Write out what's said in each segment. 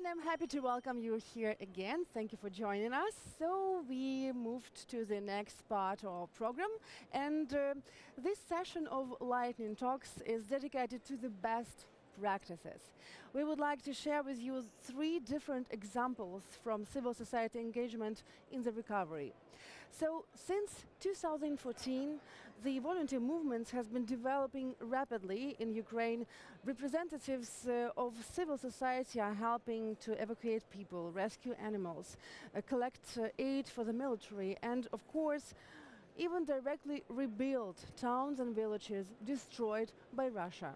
And I'm happy to welcome you here again. Thank you for joining us. So we moved to the next part of our program, and this session of Lightning Talks is dedicated to the best practices. We would like to share with you 3 different examples from civil society engagement in the recovery. So, since 2014, the volunteer movement has been developing rapidly in Ukraine. Representatives of civil society are helping to evacuate people, rescue animals, collect aid for the military, and of course, even directly rebuild towns and villages destroyed by Russia.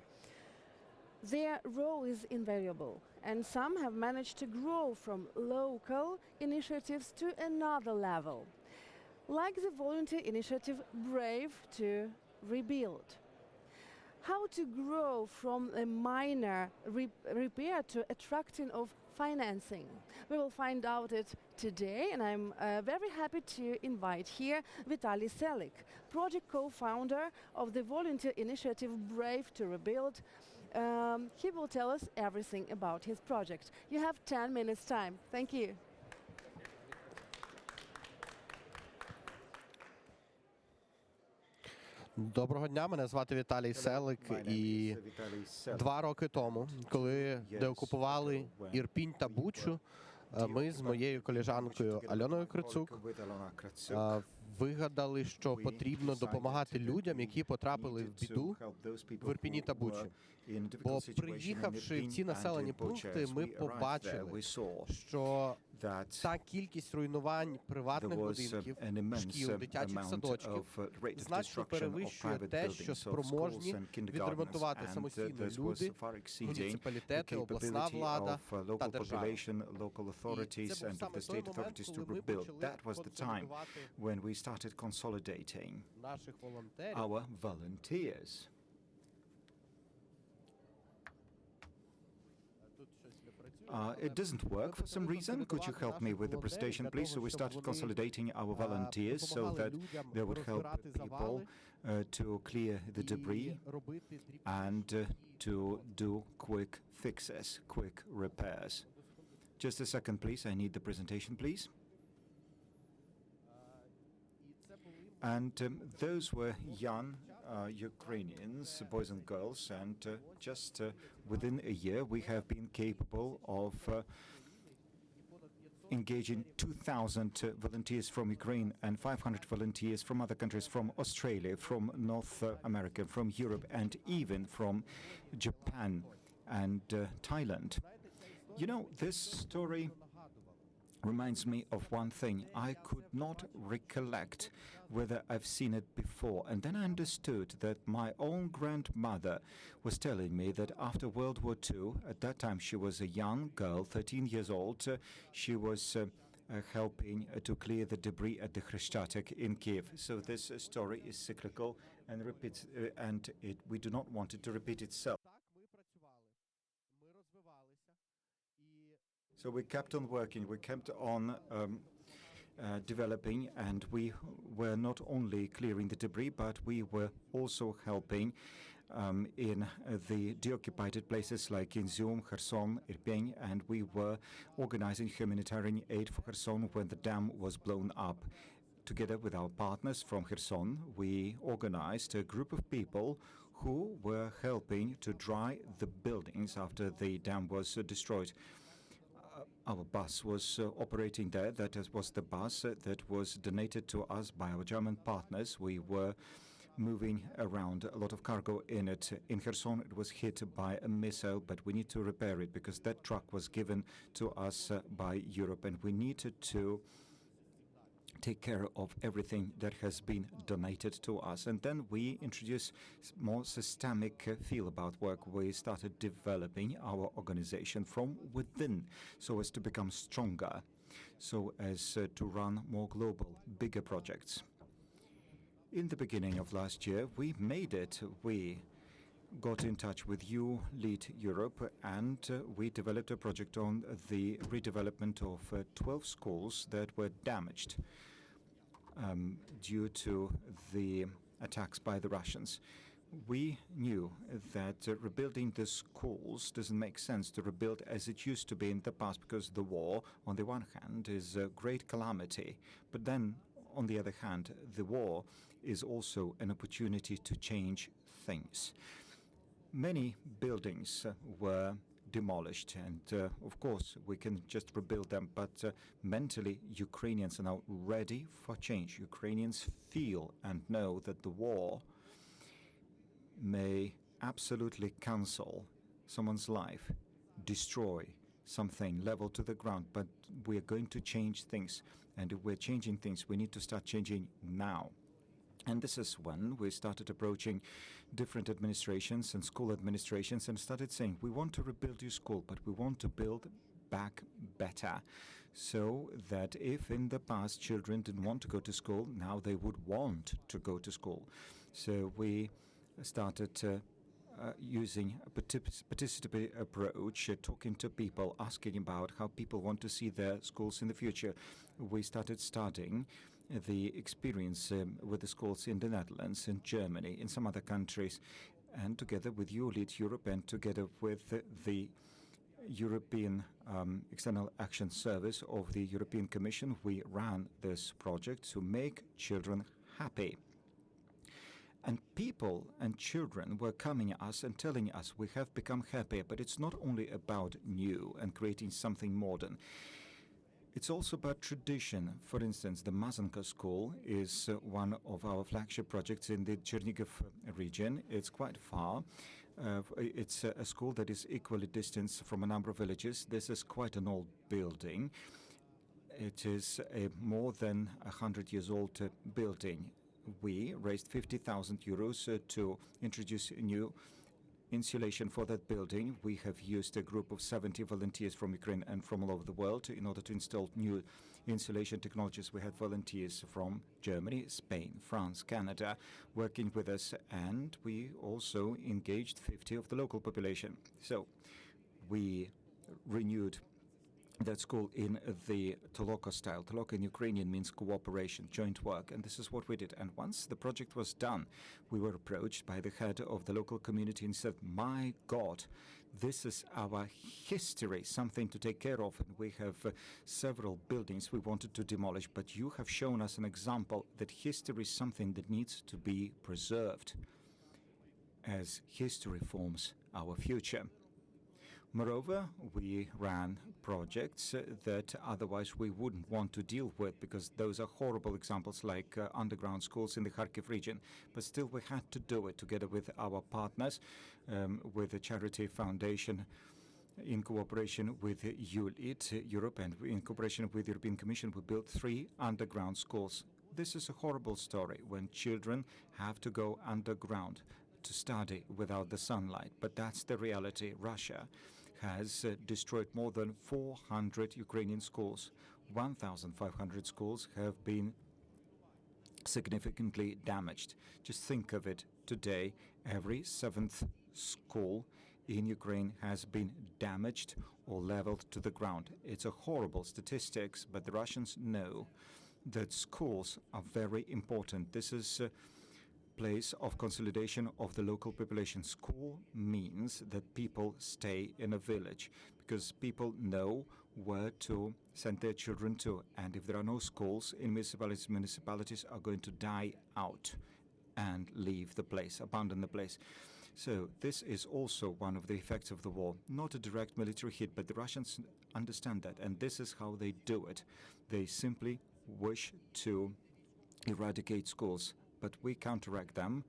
Their role is invaluable, and some have managed to grow from local initiatives to another level, like the volunteer initiative Brave to Rebuild. How to grow from a minor repair to attracting of financing? We will find out it today, and I'm very happy to invite here Vitaly Selik, project co-founder of the volunteer initiative Brave to Rebuild. He will tell us everything about his project. You have 10 minutes time. Thank you. Доброго дня, мене звати Віталій Селик, і 2 роки тому, коли деокупували Ірпінь та Бучу, ми з моєю колежанкою Альоною Крицук вигадали, що потрібно допомагати людям, які потрапили в біду в Ірпіні та Бучі. Бо приїхавши в ці населені пункти, ми побачили, що та кількість руйнувань приватних будинків, шкіл, дитячих садочків значно перевищує те, що спроможні відремонтувати самостійно люди, муніципалітети, обласна влада та держава. Authorities and the state authorities to rebuild. That was the time when we started consolidating our volunteers. It doesn't work for some reason. Could you help me with the presentation, please? So we started consolidating our volunteers so that they would help people to clear the debris and to do quick fixes, quick repairs. Just a second, please. I need the presentation, please. And those were young Ukrainians, boys and girls, and just within a year we have been capable of engaging 2,000 volunteers from Ukraine and 500 volunteers from other countries, from Australia, from North America, from Europe, and even from Japan and Thailand. You know, this story reminds me of one thing. I could not recollect whether I've seen it before. And then I understood that my own grandmother was telling me that after World War II, at that time she was a young girl, 13 years old, she was helping to clear the debris at the Khreshchatyk in Kiev. So this story is cyclical and repeats, and we do not want it to repeat itself. So we kept on working, we kept on developing, and we were not only clearing the debris, but we were also helping in the deoccupied places like Izium, Kherson, Irpin, and we were organizing humanitarian aid for Kherson when the dam was blown up. Together with our partners from Kherson, we organized a group of people who were helping to dry the buildings after the dam was destroyed. Our bus was operating there. That was the bus that was donated to us by our German partners. We were moving around a lot of cargo in it. In Kherson, it was hit by a missile, but we need to repair it because that truck was given to us by Europe, and we needed to take care of everything that has been donated to us. And then we introduced more systemic feel about work. We started developing our organization from within so as to become stronger, so as to run more global, bigger projects. In the beginning of last year, we made it. We got in touch with You Lead Europe, and we developed a project on the redevelopment of 12 schools that were damaged due to the attacks by the Russians. We knew that rebuilding the schools doesn't make sense to rebuild as it used to be in the past, because the war, on the one hand, is a great calamity. But then, on the other hand, the war is also an opportunity to change things. Many buildings were demolished, and of course we can just rebuild them, but mentally Ukrainians are now ready for change. Ukrainians feel and know that the war may absolutely cancel someone's life, destroy something, level to the ground, but we're going to change things. And if we're changing things, we need to start changing now. And this is when we started approaching different administrations and school administrations and started saying, we want to rebuild your school, but we want to build back better, so that if in the past children didn't want to go to school, now they would want to go to school. So we started using a participatory approach, talking to people, asking about how people want to see their schools in the future. We started studying the experience with the schools in the Netherlands, in Germany, in some other countries, and together with ULEAD Europe and together with the European External Action Service of the European Commission, we ran this project to make children happy. And people and children were coming at us and telling us we have become happier, but it's not only about new and creating something modern. It's also about tradition. For instance, the Mazanka School is one of our flagship projects in the Chernigov region. It's quite far. It's a school that is equally distanced from a number of villages. This is quite an old building. It is a more than 100 years old building. We raised 50,000 euros to introduce a new insulation for that building. We have used a group of 70 volunteers from Ukraine and from all over the world in order to install new insulation technologies. We had volunteers from Germany, Spain, France, Canada working with us, and we also engaged 50 of the local population. So we renewed that school in the Toloko style. Toloko in Ukrainian means cooperation, joint work, and this is what we did. And once the project was done, we were approached by the head of the local community and said, my God, this is our history, something to take care of. And we have several buildings we wanted to demolish, but you have shown us an example that history is something that needs to be preserved, as history forms our future. Moreover, we ran projects that otherwise we wouldn't want to deal with, because those are horrible examples like underground schools in the Kharkiv region. But still we had to do it together with our partners, with the charity foundation, in cooperation with ULEAD Europe and in cooperation with the European Commission. We built 3 underground schools. This is a horrible story when children have to go underground to study without the sunlight. But that's the reality. Russia has destroyed more than 400 Ukrainian schools. 1,500 schools have been significantly damaged. Just think of it. Today, every 7th school in Ukraine has been damaged or leveled to the ground. It's a horrible statistics, but the Russians know that schools are very important. This is place of consolidation of the local population. School means that people stay in a village because people know where to send their children to. And if there are no schools in municipalities are going to die out and leave the place, abandon the place. So this is also one of the effects of the war. Not a direct military hit, but the Russians understand that, and this is how they do it. They simply wish to eradicate schools, but we counteract them,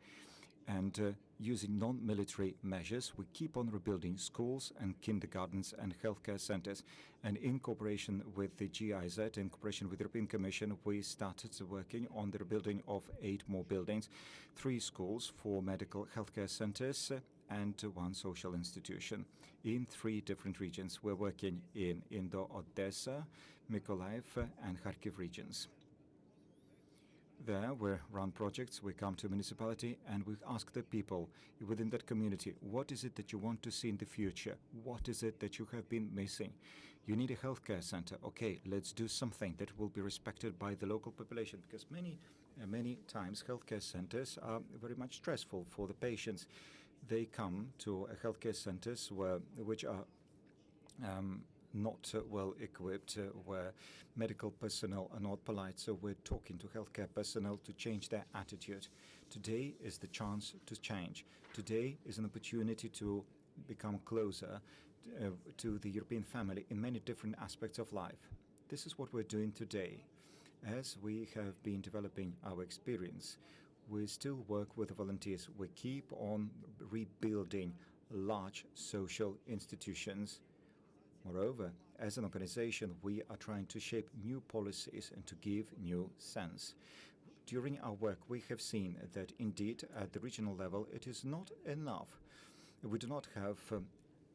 and using non-military measures, we keep on rebuilding schools and kindergartens and healthcare centers. And in cooperation with the GIZ, in cooperation with the European Commission, we started working on the rebuilding of 8 more buildings, 3 schools, 4 medical healthcare centers, and 1 social institution in 3 different regions. We're working in Odessa, Mykolaiv, and Kharkiv regions. There we run projects, we come to a municipality and we ask the people within that community, what is it that you want to see in the future? What is it that you have been missing? You need a healthcare center. Okay, let's do something that will be respected by the local population, because many Many times healthcare centers are very much stressful for the patients. They come to healthcare centers which are not well equipped, where medical personnel are not polite. So we're talking to healthcare personnel to change their attitude. Today is the chance to change. Today is an opportunity to become closer to the European family in many different aspects of life. This is what we're doing today. As we have been developing our experience, we still work with the volunteers. We keep on rebuilding large social institutions. Moreover, as an organization, we are trying to shape new policies and to give new sense. During our work, we have seen that indeed at the regional level it is not enough. We do not have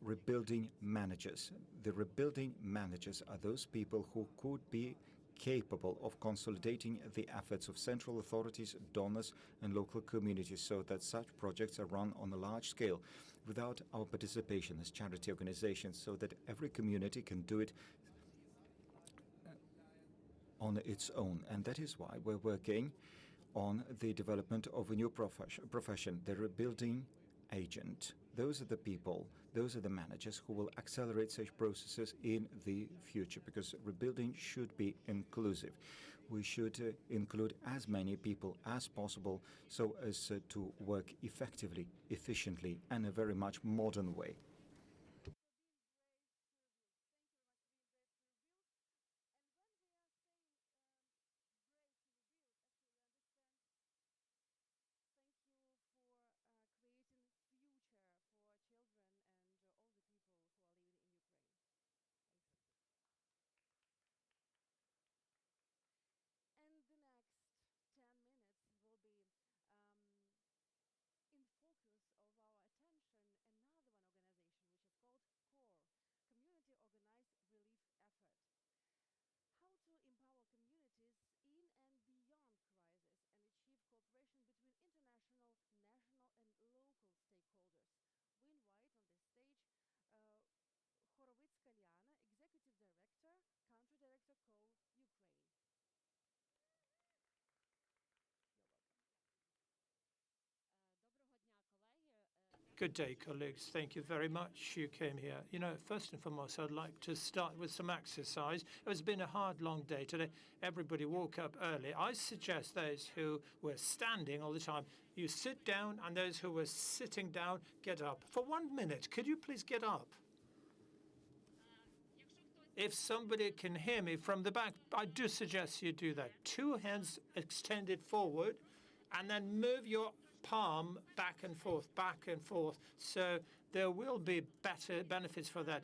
rebuilding managers. The rebuilding managers are those people who could be capable of consolidating the efforts of central authorities, donors, and local communities so that such projects are run on a large scale without our participation as charity organizations, so that every community can do it on its own. And that is why we're working on the development of a new profession, the rebuilding agent. Those are the people, those are the managers who will accelerate such processes in the future, because rebuilding should be inclusive. We should include as many people as possible so as to work effectively, efficiently, and in a very much modern way. Thank you for creating future for children and all the people who are living in Ukraine. Thank you. And the next 10 minutes will be in focus of our attention another one organization which is called CORE, Community Organized Relief Effort. How to empower communities in and beyond crisis and achieve cooperation between international, national, and local stakeholders. We invite on this stage Horovitska Liana, Executive Director, Country Director, CORE Ukraine. You're welcome. Good day, colleagues. Thank you very much you came here. You know, first and foremost, I'd like to start with some exercise. It's been a hard, long day today. Everybody woke up early. I suggest those who were standing all the time, you sit down, and those who were sitting down, get up. For 1 minute, could you please get up? If somebody can hear me from the back, I do suggest you do that. 2 hands extended forward, and then move your palm back and forth, so there will be better benefits for that.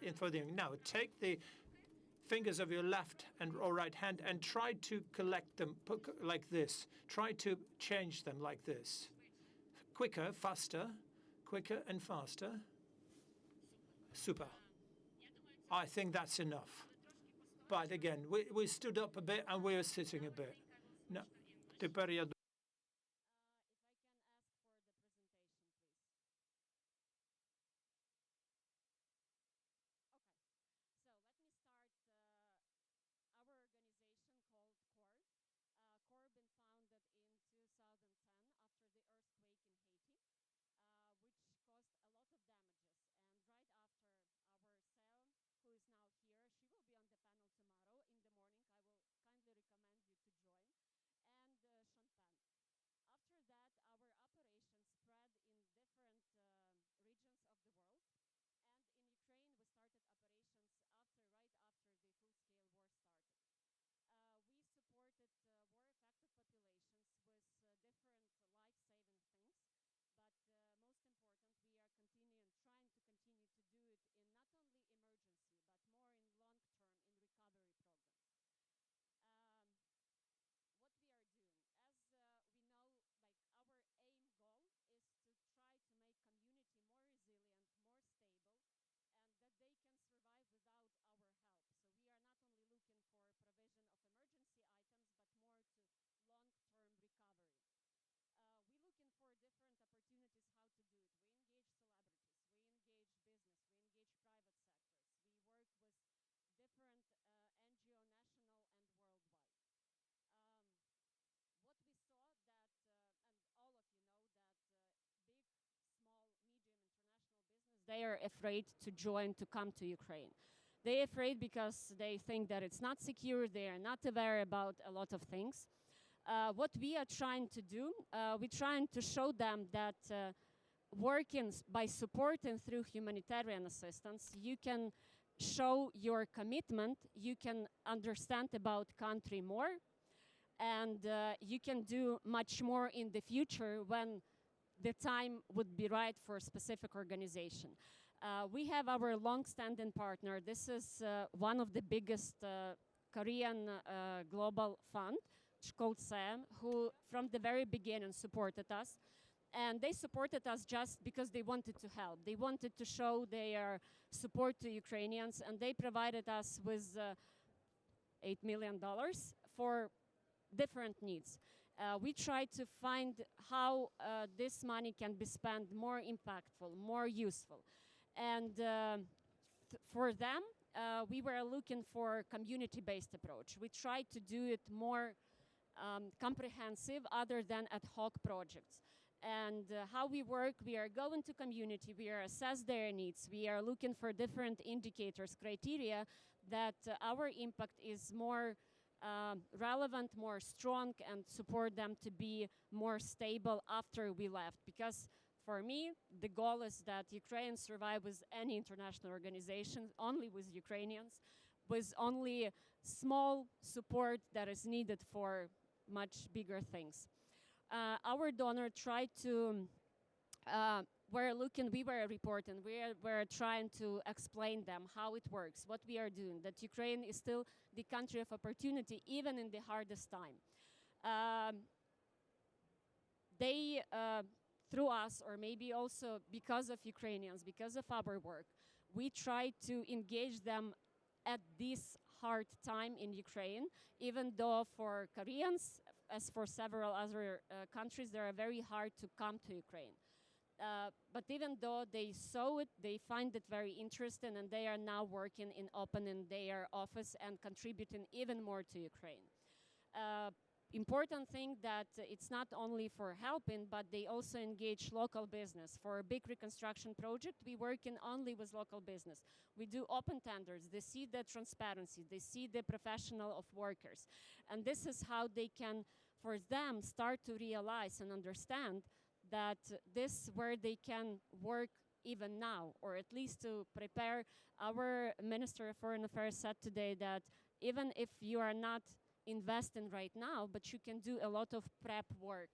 Now, take the fingers of your left and or right hand and try to collect them like this. Try to change them like this. Quicker, faster, quicker and faster. Super. I think that's enough. But again, we stood up a bit and we are sitting a bit. No. Let me start. Our organization called CORE. CORE been founded in 2010 after the earthquake in Haiti, which caused a lot of damages. And right after our Sam, who is now here, she will be on the panel tomorrow in the morning. I will kindly recommend you to join. And Sean they are afraid to join, to come to Ukraine. They're afraid because they think that it's not secure, they are not aware about a lot of things. What we are trying to do, we're trying to show them that working by supporting through humanitarian assistance, you can show your commitment, you can understand about country more, and you can do much more in the future when the time would be right for a specific organization. We have our long-standing partner. This is one of the biggest Korean global fund, called SAM, who from the very beginning supported us. And they supported us just because they wanted to help. They wanted to show their support to Ukrainians, and they provided us with $8 million for different needs. We try to find how this money can be spent more impactful, more useful. And for them, we were looking for a community-based approach. We tried to do it more comprehensive other than ad hoc projects. And how we work, we are going to community, we are assess their needs, we are looking for different indicators, criteria that our impact is more relevant, more strong, and support them to be more stable after we left. Because for me, the goal is that Ukraine survive with any international organization, only with Ukrainians, with only small support that is needed for much bigger things. Our donor tried to, we were reporting, we were trying to explain them how it works, what we are doing, that Ukraine is still the country of opportunity, even in the hardest time. They, through us, or maybe also because of Ukrainians, because of our work, we try to engage them at this hard time in Ukraine, even though for Koreans, as for several other countries, they are very hard to come to Ukraine. But even though they saw it, they find it very interesting, and they are now working in opening their office and contributing even more to Ukraine. Important thing that it's not only for helping, but they also engage local business. For a big reconstruction project, we working only with local business. We do open tenders, they see the transparency, they see the professional of workers. And this is how they can, for them, start to realize and understand that this is where they can work even now, or at least to prepare. Our Minister of Foreign Affairs said today that even if you are not investing right now, but you can do a lot of prep work.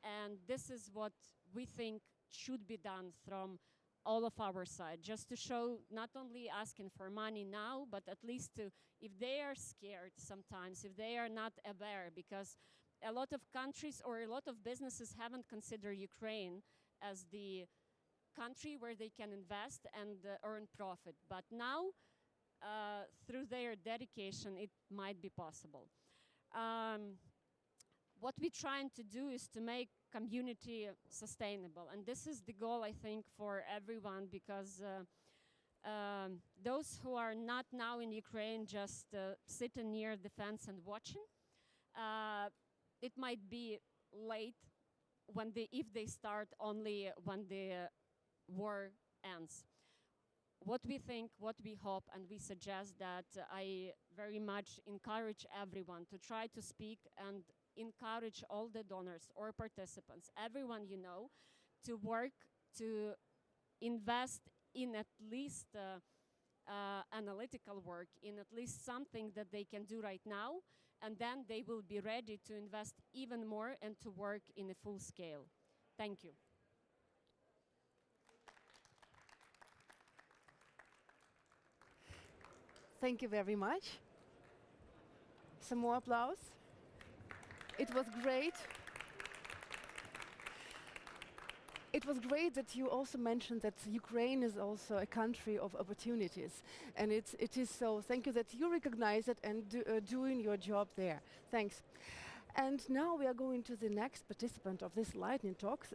And this is what we think should be done from all of our side, just to show not only asking for money now, but at least to, if they are scared sometimes, if they are not aware, because a lot of countries or a lot of businesses haven't considered Ukraine as the country where they can invest and earn profit. But now, through their dedication, it might be possible. What we're trying to do is to make community sustainable, and this is the goal, I think, for everyone, because those who are not now in Ukraine just sitting near the fence and watching, it might be late when if they start only when the war ends. What we think, what we hope, and we suggest that I very much encourage everyone to try to speak and encourage all the donors or participants, everyone you know, to work, to invest in at least analytical work, in at least something that they can do right now, and then they will be ready to invest even more and to work in a full scale. Thank you. Thank you very much. Some more applause. It was great. It was great that you also mentioned that Ukraine is also a country of opportunities, and it is so. Thank you that you recognize it and doing your job there. Thanks. And now we are going to the next participant of this lightning talks,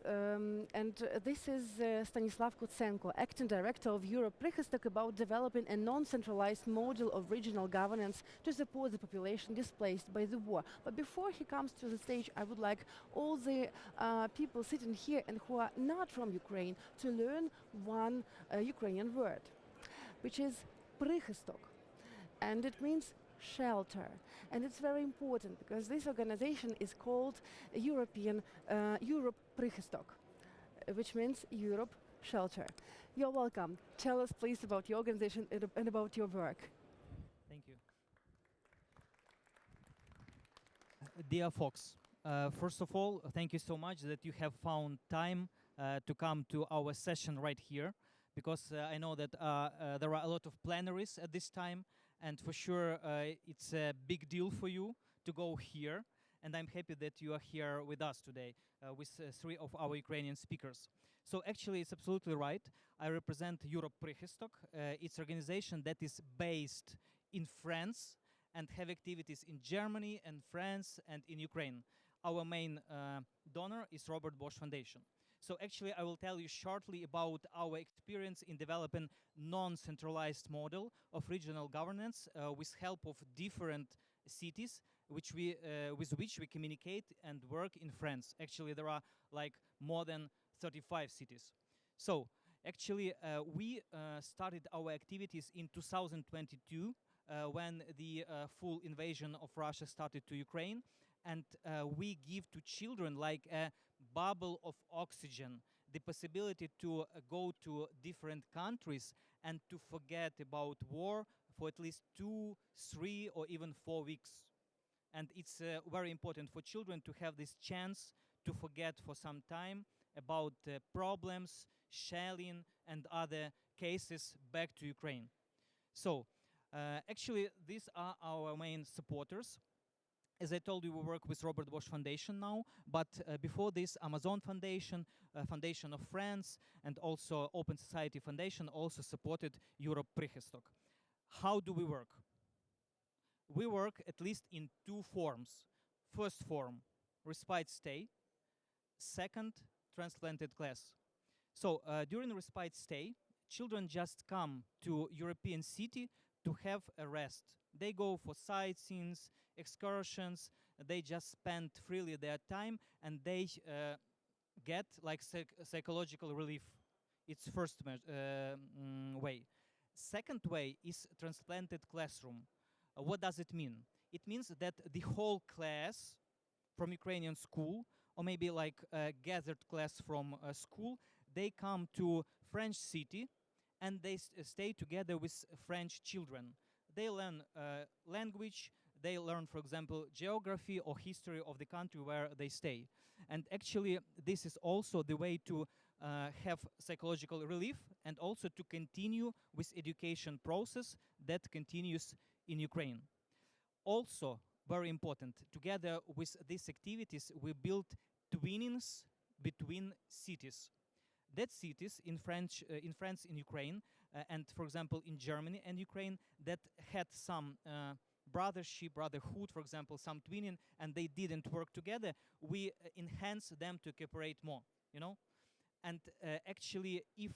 this is Stanislav Kutsenko, Acting Director of Europe Prehistok, about developing a non-centralized model of regional governance to support the population displaced by the war. But before he comes to the stage, I would like all the people sitting here and who are not from Ukraine to learn one Ukrainian word, which is Prehistok, and it means shelter. And it's very important because this organization is called Europe Prehistok, which means Europe Shelter. You're welcome. Tell us please about your organization and about your work. Thank you. Dear Fox, first of all, thank you so much that you have found time to come to our session right here, because I know that there are a lot of plenaries at this time, and for sure it's a big deal for you to go here, and I'm happy that you are here with us today with three of our Ukrainian speakers. So actually it's absolutely right. I represent Europe Prehistok. It's an organization that is based in France and have activities in Germany and France and in Ukraine. Our main donor is Robert Bosch Foundation. So actually, I will tell you shortly about our experience in developing non-centralized model of regional governance with help of different cities with which we communicate and work in France. Actually, there are like more than 35 cities. So actually, we started our activities in 2022 when the full invasion of Russia started to Ukraine. And we give to children like a bubble of oxygen, the possibility to go to different countries and to forget about war for at least 2, 3, or even 4 weeks. And it's very important for children to have this chance to forget for some time about problems, shelling, and other cases back to Ukraine. So actually, these are our main supporters. As I told you, we work with Robert Bosch Foundation now, but before this, Amazon Foundation, Foundation of France, and also Open Society Foundation also supported Europe Prehistok. How do we work? We work at least in 2 forms. First form, respite stay. Second, transplanted class. So during respite stay, children just come to European city to have a rest. They go for sightseeing, excursions, they just spend freely their time, and they get like psychological relief. It's first way. Second way is transplanted classroom. What does it mean? It means that the whole class from Ukrainian school, or maybe like a gathered class from a school, they come to French city and they stay together with French children. They learn language, they learn, for example, geography or history of the country where they stay. And actually, this is also the way to have psychological relief and also to continue with education process that continues in Ukraine. Also, very important, together with these activities, we built twinnings between cities. That cities in France, in Ukraine, and for example in Germany and Ukraine, that had some brotherhood, for example, some twinning, and they didn't work together, we enhance them to cooperate more, you know? And actually, if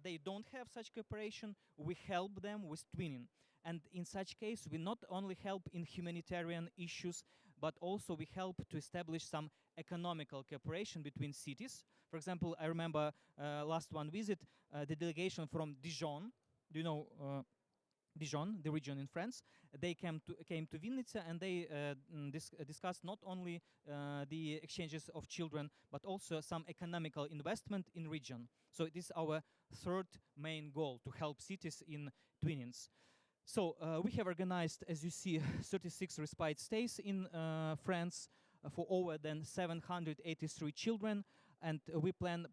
they don't have such cooperation, we help them with twinning. And in such case, we not only help in humanitarian issues, but also we help to establish some economical cooperation between cities. For example, I remember last one visit, the delegation from Dijon, do you know Dijon, the region in France, they came to Vinnytsia, and they discussed not only the exchanges of children, but also some economical investment in region. So it is our third main goal, to help cities in twinnings. So we have organized, as you see, 36 respite stays in France for over than 783 children, and we plan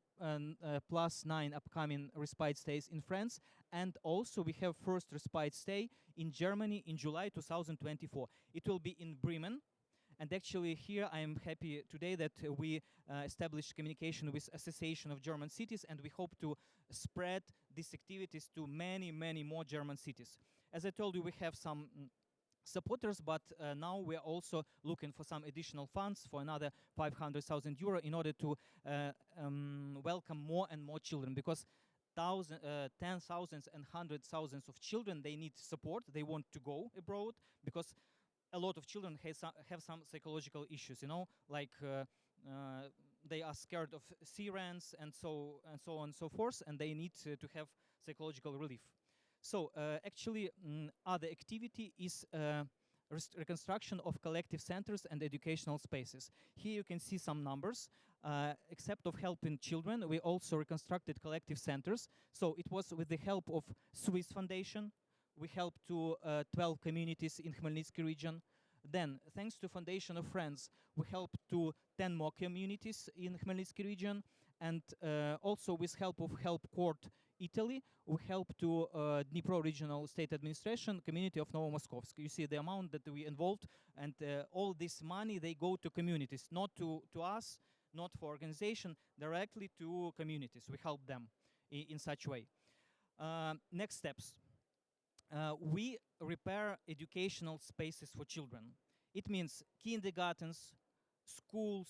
plus 9 upcoming respite stays in France, and also we have first respite stay in Germany in July 2024. It will be in Bremen, and actually here I am happy today that we established communication with Association of German Cities, and we hope to spread these activities to many, many more German cities. As I told you, we have some supporters, but now we are also looking for some additional funds for another 500,000 euro in order to welcome more and more children, because tens thousands and hundred thousands of children, they need support. They want to go abroad because a lot of children have some psychological issues, like they are scared of sirens and so on and so forth, and they need to have psychological relief. So actually, other activity is reconstruction of collective centers and educational spaces. Here you can see some numbers. Except of helping children, we also reconstructed collective centers. So it was with the help of Swiss Foundation. We helped to 12 communities in Khmelnytsky region. Then, thanks to Foundation of Friends, we helped to 10 more communities in Khmelnytsky region. And also with help of Help Court Italy, we help to Dnipro Regional State Administration, community of Novomoskovsk. You see the amount that we involved, and all this money, they go to communities, not to us, not for organization, directly to communities. We help them in such way. Next steps. We repair educational spaces for children. It means kindergartens, schools,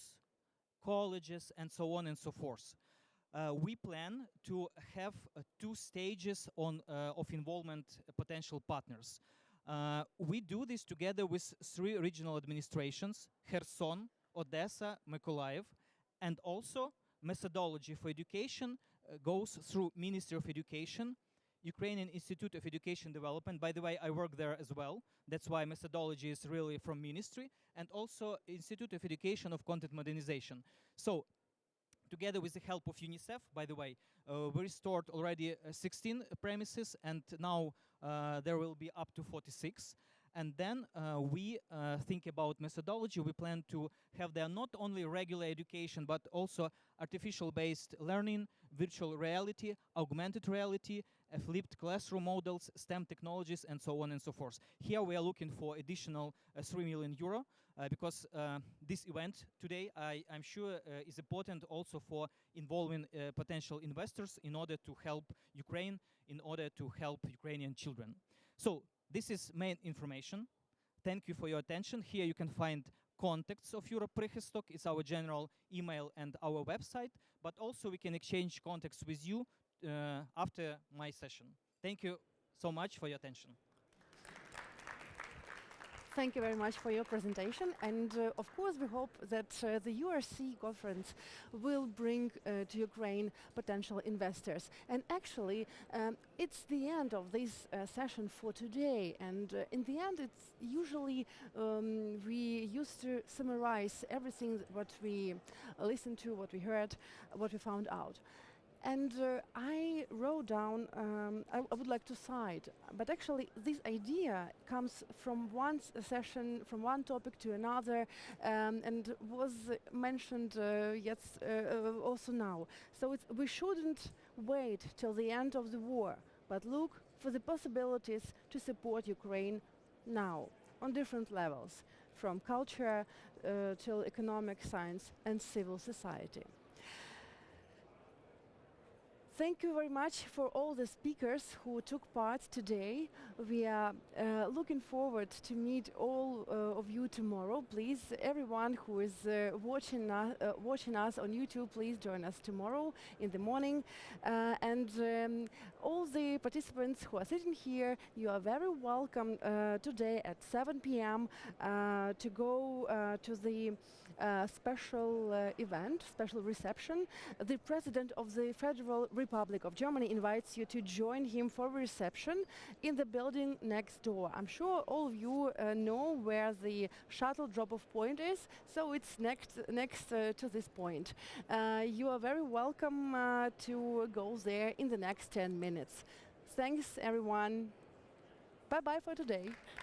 colleges, and so on and so forth. We plan to have 2 stages of involvement potential partners. We do this together with 3 regional administrations, Kherson, Odessa, Mykolaiv, and also methodology for education goes through Ministry of Education, Ukrainian Institute of Education Development. By the way, I work there as well. That's why methodology is really from ministry, and also Institute of Education of Content Modernization. So, together with the help of UNICEF, by the way, we restored already 16 premises, and now there will be up to 46. And then we think about methodology. We plan to have there not only regular education, but also artificial-based learning, virtual reality, augmented reality, flipped classroom models, STEM technologies, and so on and so forth. Here we are looking for additional 3 million euro because this event today, I'm sure, is important also for involving potential investors in order to help Ukraine, in order to help Ukrainian children. So this is main information. Thank you for your attention. Here you can find contacts of Europe Prehistok. It's our general email and our website, but also we can exchange contacts with you after my session. Thank you so much for your attention. Thank you very much for your presentation, and of course we hope that the URC conference will bring to Ukraine potential investors. And actually, it's the end of this session for today, and in the end it's usually we used to summarize everything what we listened to, what we heard, what we found out. And I wrote down, I would like to cite, but actually this idea comes from one session, from one topic to another, and was mentioned also now. So we shouldn't wait till the end of the war, but look for the possibilities to support Ukraine now, on different levels, from culture till economic science and civil society. Thank you very much for all the speakers who took part today. We are looking forward to meet all of you tomorrow. Please, everyone who is watching us on YouTube, please join us tomorrow in the morning. And all the participants who are sitting here, you are very welcome today at 7 p.m. To go to the special event, special reception. The President of the Federal Republic of Germany invites you to join him for a reception in the building next door. I'm sure all of you know where the shuttle drop-off point is, so it's next to this point. You are very welcome to go there in the next 10 minutes. Thanks, everyone. Bye-bye for today.